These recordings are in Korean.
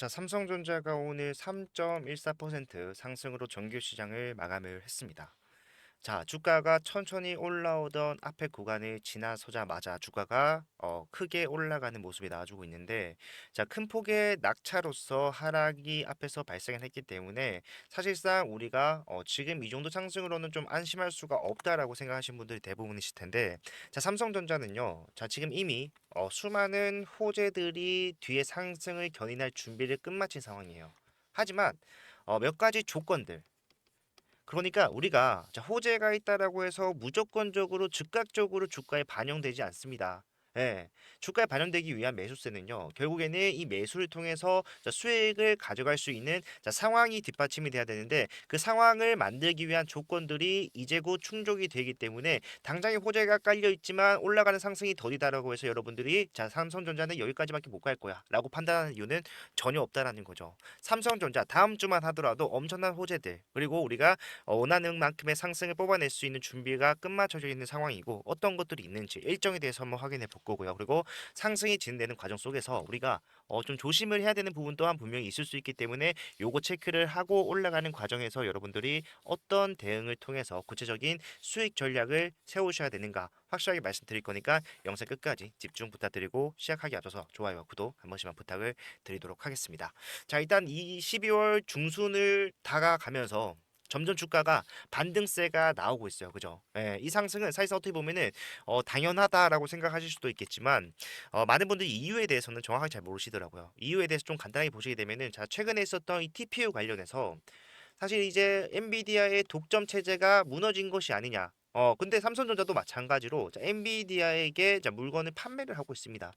자, 삼성전자가 오늘 3.14% 상승으로 정규 시장을 마감을 했습니다. 자, 주가가 천천히 올라오던 앞에 구간을 지나서자마자 주가가 크게 올라가는 모습이 나와주고 있는데, 자, 큰 폭의 낙차로서 하락이 앞에서 발생을 했기 때문에 사실상 우리가 지금 이 정도 상승으로는 좀 안심할 수가 없다라고 생각하시는 분들이 대부분이실 텐데, 자, 삼성전자는요, 자, 지금 이미 수많은 호재들이 뒤에 상승을 견인할 준비를 끝마친 상황이에요. 하지만 몇 가지 조건들, 그러니까 우리가 자, 호재가 있다라고 해서 무조건적으로 즉각적으로 주가에 반영되지 않습니다. 예, 주가에 반영되기 위한 매수세는요, 결국에는 이 매수를 통해서 자, 수익을 가져갈 수 있는 자, 상황이 뒷받침이 돼야 되는데, 그 상황을 만들기 위한 조건들이 이제 곧 충족이 되기 때문에 당장의 호재가 깔려 있지만 올라가는 상승이 더디다라고 해서 여러분들이 자, 삼성전자는 여기까지밖에 못 갈 거야라고 판단하는 이유는 전혀 없다라는 거죠. 삼성전자 다음 주만 하더라도 엄청난 호재들, 그리고 우리가 원하는 만큼의 상승을 뽑아낼 수 있는 준비가 끝마쳐져 있는 상황이고, 어떤 것들이 있는지 일정에 대해서 한번 확인해 볼 거고요. 그리고 상승이 진행되는 과정 속에서 우리가 좀 조심을 해야 되는 부분 또한 분명히 있을 수 있기 때문에 요거 체크를 하고 올라가는 과정에서 여러분들이 어떤 대응을 통해서 구체적인 수익 전략을 세우셔야 되는가 확실하게 말씀드릴 거니까 영상 끝까지 집중 부탁드리고, 시작하기 앞서서 좋아요와 구독 한 번씩만 부탁을 드리도록 하겠습니다. 자, 일단 이 12월 중순을 다가가면서 점점 주가가 반등세가 나오고 있어요. 그죠? 예, 이 상승은 사실상 어떻게 보면은 당연하다라고 생각하실 수도 있겠지만, 많은 분들이 이유에 대해서는 정확하게 잘 모르시더라고요. 이유에 대해서 좀 간단하게 보시게 되면은, 자, 최근에 있었던 이 TPU 관련해서 사실 이제 엔비디아의 독점 체제가 무너진 것이 아니냐. 근데 삼성전자도 마찬가지로 자, 엔비디아에게 자, 물건을 판매를 하고 있습니다.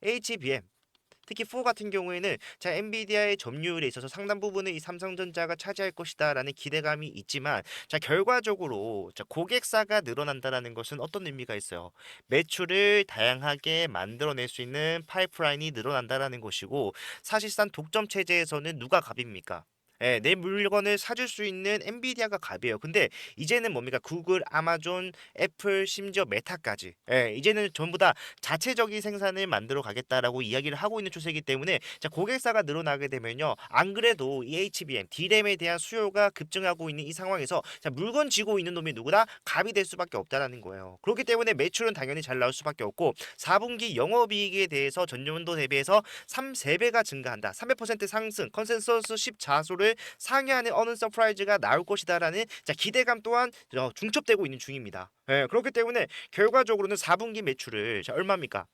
HBM, 특히 4 같은 경우에는 자, 엔비디아의 점유율에 있어서 상당 부분을 이 삼성전자가 차지할 것이다라는 기대감이 있지만, 자, 결과적으로 자, 고객사가 늘어난다라는 것은 어떤 의미가 있어요? 매출을 다양하게 만들어낼 수 있는 파이프라인이 늘어난다라는 것이고, 사실상 독점 체제에서는 누가 갑입니까? 예, 내 물건을 사줄 수 있는 엔비디아가 갑이에요. 근데 이제는 뭡니까? 구글, 아마존, 애플, 심지어 메타까지. 예, 이제는 전부 다 자체적인 생산을 만들어 가겠다라고 이야기를 하고 있는 추세이기 때문에, 자, 고객사가 늘어나게 되면요, 안 그래도 이 HBM, D램에 대한 수요가 급증하고 있는 이 상황에서 자, 물건 쥐고 있는 놈이 누구다? 갑이 될 수밖에 없다라는 거예요. 그렇기 때문에 매출은 당연히 잘 나올 수밖에 없고, 4분기 영업이익에 대해서 전년도 대비해서 3배가 증가한다. 300% 상승, 컨센서스 10자소를 상회하는 어느 서프라이즈가 나올 것이다라는 자, 기대감 또한 중첩되고 있는 중입니다. 예, 그렇기 때문에 결과적으로는 4분기 매출을 자, 얼마입니까?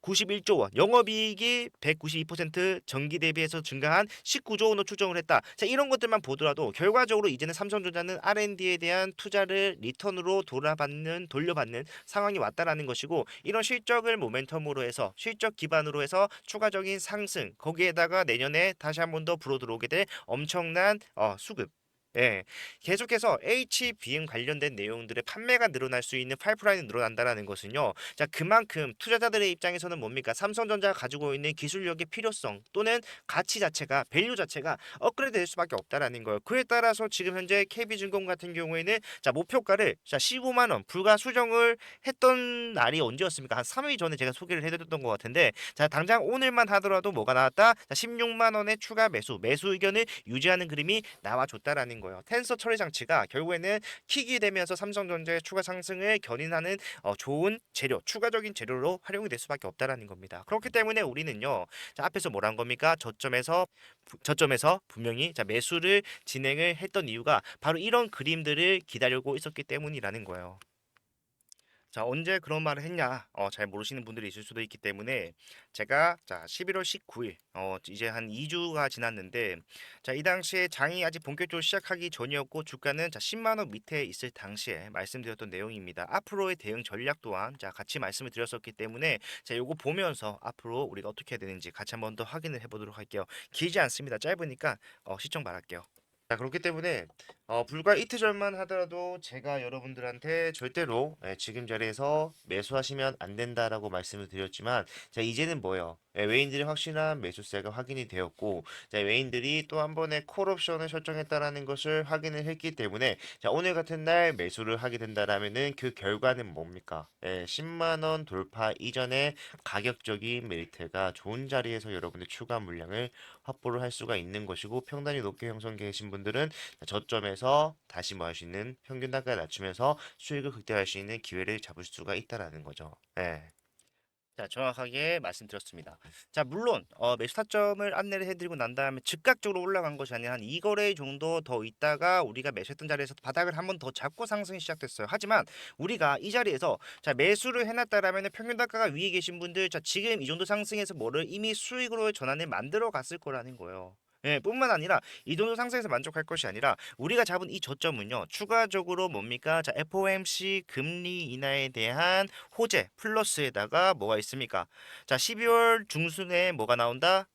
91조 원, 영업이익이 192% 전기 대비해서 증가한 19조 원으로 추정을 했다. 자, 이런 것들만 보더라도 결과적으로 이제는 삼성전자는 R&D에 대한 투자를 리턴으로 돌려받는 상황이 왔다라는 것이고, 이런 실적을 모멘텀으로 해서 실적 기반으로 해서 추가적인 상승, 거기에다가 내년에 다시 한 번 더 불어 들어오게 될 엄청난 수급. 예, 계속해서 HBM 관련된 내용들의 판매가 늘어날 수 있는 파이프라인이 늘어난다라는 것은요, 자, 그만큼 투자자들의 입장에서는 뭡니까? 삼성전자가 가지고 있는 기술력의 필요성 또는 가치 자체가, 밸류 자체가 업그레이드 될 수밖에 없다라는 거예요. 그에 따라서 지금 현재 KB증권 같은 경우에는 자, 목표가를 자, 15만 원 불과 수정을 했던 날이 언제였습니까? 한 3일 전에 제가 소개를 해드렸던 것 같은데, 자, 당장 오늘만 하더라도 뭐가 나왔다? 자, 16만 원의 추가 매수 의견을 유지하는 그림이 나와줬다라는 거예요. 텐서 처리 장치가 결국에는 킥이 되면서 삼성전자의 추가 상승을 견인하는 좋은 재료, 추가적인 재료로 활용이 될 수밖에 없다라는 겁니다. 그렇기 때문에 우리는요, 자, 앞에서 뭐란 겁니까? 저점에서 분명히 자, 매수를 진행을 했던 이유가 바로 이런 그림들을 기다리고 있었기 때문이라는 거예요. 자, 언제 그런 말을 했냐? 잘 모르시는 분들이 있을 수도 있기 때문에 제가 자, 11월 19일, 이제 한 2주가 지났는데, 자, 이 당시에 장이 아직 본격적으로 시작하기 전이었고, 주가는 자, 10만 원 밑에 있을 당시에 말씀드렸던 내용입니다. 앞으로의 대응 전략 또한 자, 같이 말씀을 드렸었기 때문에, 자, 요거 보면서 앞으로 우리가 어떻게 해야 되는지 같이 한번 더 확인을 해보도록 할게요. 길지 않습니다. 짧으니까 시청 바랄게요. 자, 그렇기 때문에 불과 이틀 전만 하더라도 제가 여러분들한테 절대로 지금 자리에서 매수하시면 안 된다라고 말씀을 드렸지만, 자, 이제는 뭐예요? 예, 외인들이 확실한 매수세가 확인이 되었고, 자, 외인들이 또 한 번의 콜옵션을 설정했다라는 것을 확인을 했기 때문에, 자, 오늘 같은 날 매수를 하게 된다라면은 그 결과는 뭡니까? 예, 10만 원 돌파 이전에 가격적인 메리트가 좋은 자리에서 여러분의 추가 물량을 확보를 할 수가 있는 것이고, 평단이 높게 형성되신 분들은 자, 저점에서 다시 뭐 할 수 있는 평균 단가를 낮추면서 수익을 극대화할 수 있는 기회를 잡을 수가 있다라는 거죠. 예. 자, 정확하게 말씀드렸습니다. 자, 물론 매수 타점을 안내를 해드리고 난 다음에 즉각적으로 올라간 것이 아니라 한 2거래 정도 더 있다가 우리가 매수했던 자리에서 바닥을 한번 더 잡고 상승이 시작됐어요. 하지만 우리가 이 자리에서 자, 매수를 해놨다라면 평균 단가가 위에 계신 분들 자, 지금 이 정도 상승해서 뭐를 이미 수익으로 전환을 만들어 갔을 거라는 거예요. 예, 뿐만 아니라 이 정도 상승에서 만족할 것이 아니라 우리가 잡은 이 저점은요 추가적으로 뭡니까? 자, FOMC 금리 인하에 대한 호재 플러스에다가 뭐가 있습니까? 자, 12월 중순에 뭐가 나온다?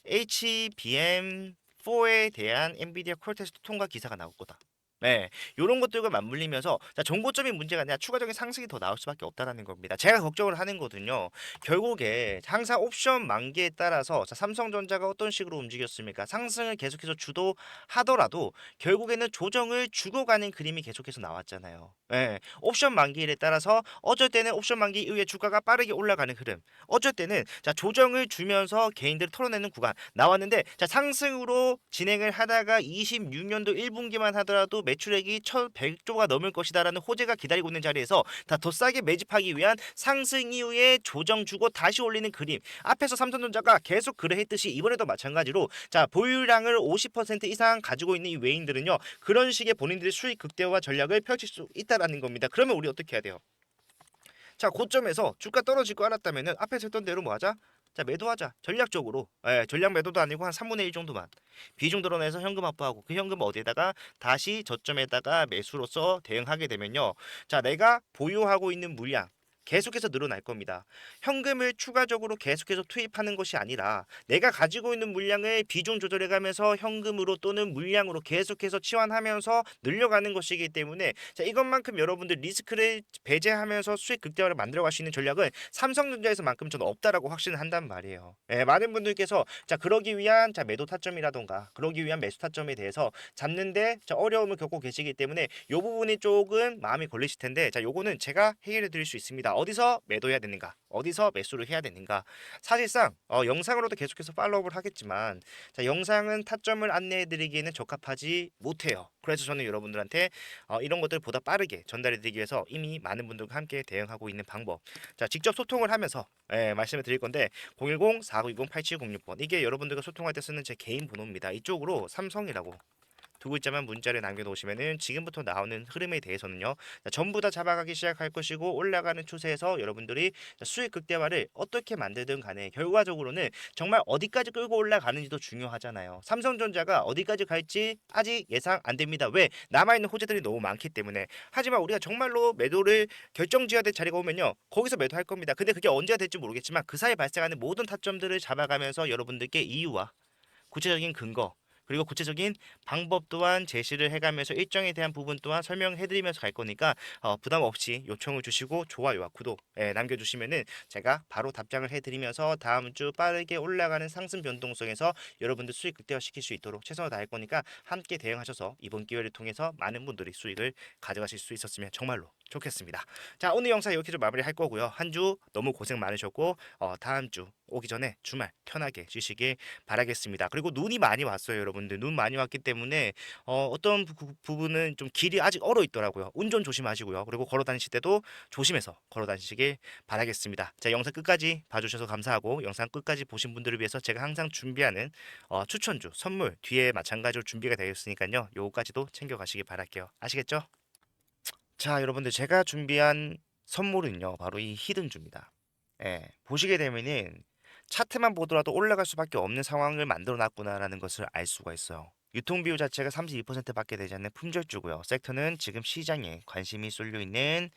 HBM4에 대한 엔비디아 콜 테스트 통과 기사가 나올 거다. 네, 이런 것들과 맞물리면서 자, 정고점이 문제가 아니라 추가적인 상승이 더 나올 수밖에 없다라는 겁니다. 제가 걱정을 하는 거든요. 결국에 항상 옵션 만기에 따라서 자, 삼성전자가 어떤 식으로 움직였습니까? 상승을 계속해서 주도하더라도 결국에는 조정을 주고 가는 그림이 계속해서 나왔잖아요. 네, 옵션 만기일에 따라서 어쩔 때는 옵션 만기 이후에 주가가 빠르게 올라가는 흐름, 어쩔 때는 자, 조정을 주면서 개인들을 털어내는 구간 나왔는데 자, 상승으로 진행을 하다가 26년도 1분기만 하더라도 매출액이 1,100조가 넘을 것이다라는 호재가 기다리고 있는 자리에서 다 더 싸게 매집하기 위한 상승 이후에 조정 주고 다시 올리는 그림. 앞에서 삼성전자가 계속 그래했듯이 이번에도 마찬가지로 자, 보유량을 50% 이상 가지고 있는 이 외인들은요. 그런 식의 본인들의 수익 극대화 전략을 펼칠 수 있다라는 겁니다. 그러면 우리 어떻게 해야 돼요? 자, 고점에서 주가 떨어질 거 알았다면은 앞에서 했던 대로 뭐 하자? 자, 매도하자. 전략적으로. 예, 전략 매도도 아니고 한 3분의 1 정도만. 비중 드러내서 현금 확보하고 그 현금 어디에다가 다시 저점에다가 매수로서 대응하게 되면요. 자, 내가 보유하고 있는 물량 계속해서 늘어날 겁니다. 현금을 추가적으로 계속해서 투입하는 것이 아니라 내가 가지고 있는 물량을 비중 조절해가면서 현금으로 또는 물량으로 계속해서 치환하면서 늘려가는 것이기 때문에 자, 이것만큼 여러분들 리스크를 배제하면서 수익 극대화를 만들어갈 수 있는 전략은 삼성전자에서만큼 저는 없다라고 확신을 한단 말이에요. 예, 많은 분들께서 자, 그러기 위한 자, 매도 타점이라던가 그러기 위한 매수 타점에 대해서 잡는데 자, 어려움을 겪고 계시기 때문에 이 부분이 조금 마음이 걸리실 텐데 자, 요거는 제가 해결해 드릴 수 있습니다. 어디서 매도해야 되는가? 어디서 매수를 해야 되는가? 사실상 영상으로도 계속해서 팔로우를 하겠지만 자, 영상은 타점을 안내해 드리기에는 적합하지 못해요. 그래서 저는 여러분들한테 이런 것들을 보다 빠르게 전달해 드리기 위해서 이미 많은 분들과 함께 대응하고 있는 방법. 자, 직접 소통을 하면서 말씀을 드릴 건데 010-4920-8706번 이게 여러분들과 소통할 때 쓰는 제 개인 번호입니다. 이쪽으로 삼성이라고 두 글자만 문자를 남겨놓으시면은 지금부터 나오는 흐름에 대해서는요 자, 전부 다 잡아가기 시작할 것이고 올라가는 추세에서 여러분들이 자, 수익 극대화를 어떻게 만들든 간에 결과적으로는 정말 어디까지 끌고 올라가는지도 중요하잖아요. 삼성전자가 어디까지 갈지 아직 예상 안 됩니다. 왜? 남아있는 호재들이 너무 많기 때문에. 하지만 우리가 정말로 매도를 결정지어야 될 자리가 오면요 거기서 매도할 겁니다. 근데 그게 언제가 될지 모르겠지만 그 사이에 발생하는 모든 타점들을 잡아가면서 여러분들께 이유와 구체적인 근거 그리고 구체적인 방법 또한 제시를 해가면서 일정에 대한 부분 또한 설명해드리면서 갈 거니까 부담 없이 요청을 주시고 좋아요와 구독 남겨주시면은 제가 바로 답장을 해드리면서 다음 주 빠르게 올라가는 상승 변동성에서 여러분들 수익 극대화시킬 수 있도록 최선을 다할 거니까 함께 대응하셔서 이번 기회를 통해서 많은 분들이 수익을 가져가실 수 있었으면 정말로 좋겠습니다. 자, 오늘 영상 여기서 마무리할 거고요. 한 주 너무 고생 많으셨고 다음 주 오기 전에 주말 편하게 쉬시길 바라겠습니다. 그리고 눈이 많이 왔어요, 여러분들. 눈 많이 왔기 때문에 어떤 부분은 좀 길이 아직 얼어 있더라고요. 운전 조심하시고요. 그리고 걸어 다니실 때도 조심해서 걸어 다니시길 바라겠습니다. 자, 영상 끝까지 봐주셔서 감사하고 영상 끝까지 보신 분들을 위해서 제가 항상 준비하는 추천주, 선물 뒤에 마찬가지로 준비가 되어 있으니까요. 요거까지도 챙겨가시길 바랄게요. 아시겠죠? 자, 여러분들 제가 준비한 선물은요. 바로 이 히든주입니다. 예, 보시게 되면은 차트만 보더라도 올라갈 수밖에 없는 상황을 만들어 놨구나라는 것을 알 수가 있어요. 유통 비율 자체가 32%밖에 되지 않는 품절주고요. 섹터는 지금 시장에 관심이 쏠려 있는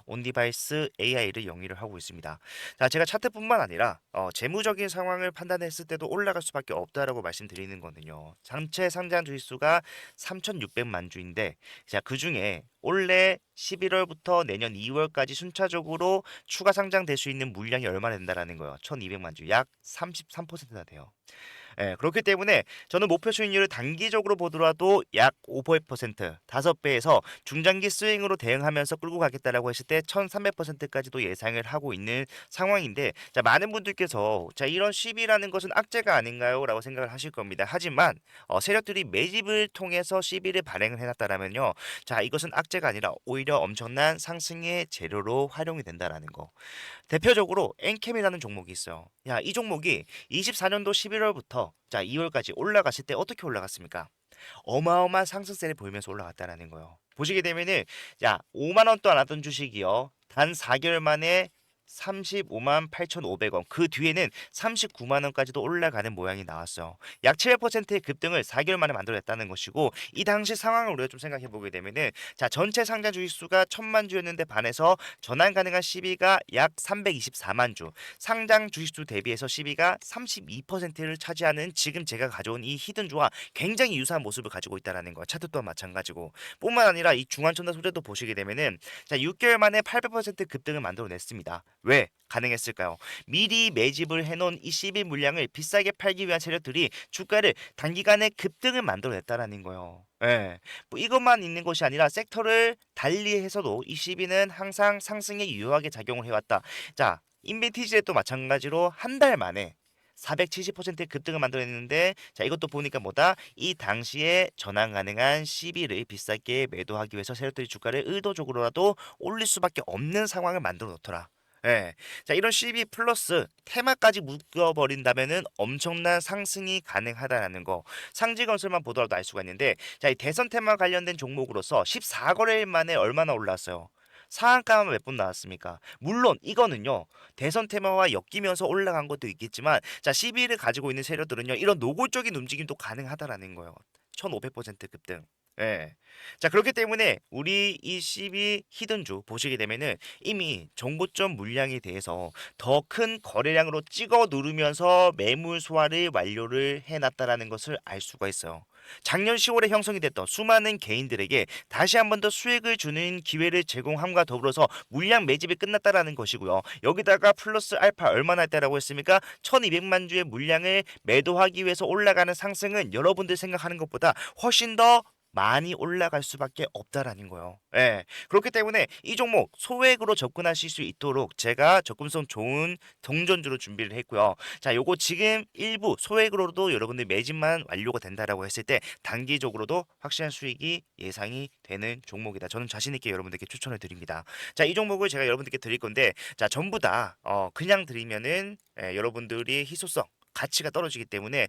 온디바이스 AI를 영위를 하고 있습니다. 자, 제가 차트뿐만 아니라 재무적인 상황을 판단했을 때도 올라갈 수밖에 없다라고 말씀드리는 거는요. 전체 상장 주식수가 3,600만 주인데, 자, 그중에 올해 11월부터 내년 2월까지 순차적으로 추가 상장될 수 있는 물량이 얼마나 된다라는 거예요. 1,200만 주, 약 33%나 돼요. 예, 그렇기 때문에 저는 목표 수익률을 단기적으로 보더라도 약 5%, 5배에서 중장기 스윙으로 대응하면서 끌고 가겠다라고 했을 때 1300%까지도 예상을 하고 있는 상황인데, 자, 많은 분들께서 자, 이런 시비라는 것은 악재가 아닌가요? 라고 생각을 하실 겁니다. 하지만 세력들이 매집을 통해서 시비를 발행을 해놨다라면요. 자, 이것은 악재가 아니라 오히려 엄청난 상승의 재료로 활용이 된다라는 거. 대표적으로 엔캠이라는 종목이 있어요. 야, 이 종목이 24년도 11월부터 자 2월까지 올라갔을 때 어떻게 올라갔습니까? 어마어마한 상승세를 보이면서 올라갔다라는 거예요. 보시게 되면은 야 5만 원도 안 하던 주식이요. 단 4개월 만에 35만 8,500원. 그 뒤에는 39만 원까지도 올라가는 모양이 나왔어요. 약 7%의 급등을 4개월 만에 만들어냈다는 것이고, 이 당시 상황을 우리가 좀 생각해 보게 되면은 자 전체 상장 주식 수가 1,000만 주였는데 반해서 전환 가능한 시비가 약 324만 주. 상장 주식수 대비해서 시비가 32%를 차지하는 지금 제가 가져온 이 히든주와 굉장히 유사한 모습을 가지고 있다라는 거야. 차트 또한 마찬가지고. 뿐만 아니라 이 중환천사 소재도 보시게 되면은 자 6개월 만에 800% 급등을 만들어냈습니다. 왜 가능했을까요? 미리 매집을 해놓은 이 CB 물량을 비싸게 팔기 위한 세력들이 주가를 단기간에 급등을 만들어냈다라는 거예요. 예. 뭐 이것만 있는 것이 아니라 섹터를 달리해서도 이 CB는 항상 상승에 유효하게 작용을 해왔다. 자, 인벤티지에도 마찬가지로 한 달 만에 470%의 급등을 만들어냈는데, 자 이것도 보니까 뭐다? 이 당시에 전환 가능한 CB를 비싸게 매도하기 위해서 세력들이 주가를 의도적으로라도 올릴 수밖에 없는 상황을 만들어 놓더라. 예. 자, 이런 CB 플러스 테마까지 묶어버린다면은 엄청난 상승이 가능하다라는 거. 상지건설만 보더라도 알 수가 있는데, 자, 이 대선 테마 관련된 종목으로서 14거래일 만에 얼마나 올랐어요? 상한가만 몇 분 나왔습니까? 물론 이거는요. 대선 테마와 엮이면서 올라간 것도 있겠지만, 자, CB를 가지고 있는 세력들은요. 이런 노골적인 움직임도 가능하다라는 거예요. 1500% 급등. 예. 자, 그렇기 때문에 우리 이 CB 히든주 보시게 되면은 이미 정고점 물량에 대해서 더 큰 거래량으로 찍어 누르면서 매물 소화를 완료를 해놨다라는 것을 알 수가 있어요. 작년 10월에 형성이 됐던 수많은 개인들에게 다시 한 번 더 수익을 주는 기회를 제공함과 더불어서 물량 매집이 끝났다라는 것이고요. 여기다가 플러스 알파 얼마나 했다라고 했습니까? 1200만 주의 물량을 매도하기 위해서 올라가는 상승은 여러분들 생각하는 것보다 훨씬 더 많이 올라갈 수밖에 없다라는 거예요. 예. 그렇기 때문에 이 종목 소액으로 접근하실 수 있도록 제가 접근성 좋은 동전주로 준비를 했고요. 자, 요거 지금 일부 소액으로도 여러분들 매집만 완료가 된다라고 했을 때 단기적으로도 확실한 수익이 예상이 되는 종목이다. 저는 자신 있게 여러분들께 추천을 드립니다. 자, 이 종목을 제가 여러분들께 드릴 건데, 자, 전부 다 그냥 드리면은 여러분들이 희소성 가치가 떨어지기 때문에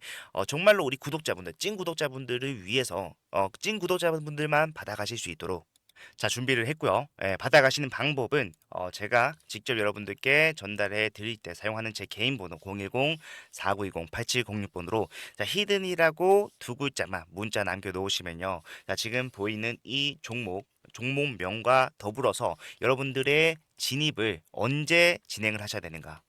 정말로 우리 구독자분들, 찐 구독자분들을 위해서 찐 구독자분들만 받아가실 수 있도록 자 준비를 했고요. 예, 받아가시는 방법은 제가 직접 여러분들께 전달해 드릴 때 사용하는 제 개인 번호 010-4920-8706번으로 자 히든이라고 두 글자만 문자 남겨 놓으시면요. 자 지금 보이는 이 종목명과 더불어서 여러분들의 진입을 언제 진행을 하셔야 되는가?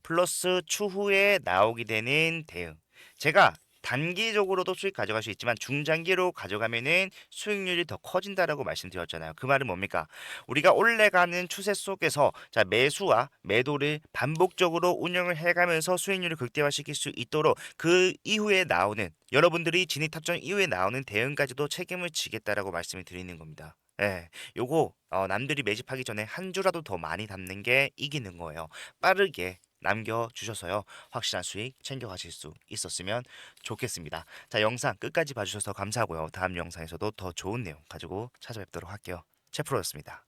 플러스 추후에 나오게 되는 대응. 제가 단기적으로도 수익 가져갈 수 있지만 중장기로 가져가면은 수익률이 더 커진다라고 말씀드렸잖아요. 그 말은 뭡니까? 우리가 올라가는 추세 속에서 자 매수와 매도를 반복적으로 운영을 해가면서 수익률을 극대화시킬 수 있도록 그 이후에 나오는 여러분들이 진입 탑정 이후에 나오는 대응까지도 책임을 지겠다라고 말씀을 드리는 겁니다. 예, 요거 남들이 매집하기 전에 한 주라도 더 많이 담는 게 이기는 거예요. 빠르게 남겨주셔서요. 확실한 수익 챙겨가실 수 있었으면 좋겠습니다. 자, 영상 끝까지 봐주셔서 감사하고요. 다음 영상에서도 더 좋은 내용 가지고 찾아뵙도록 할게요. 채프로였습니다.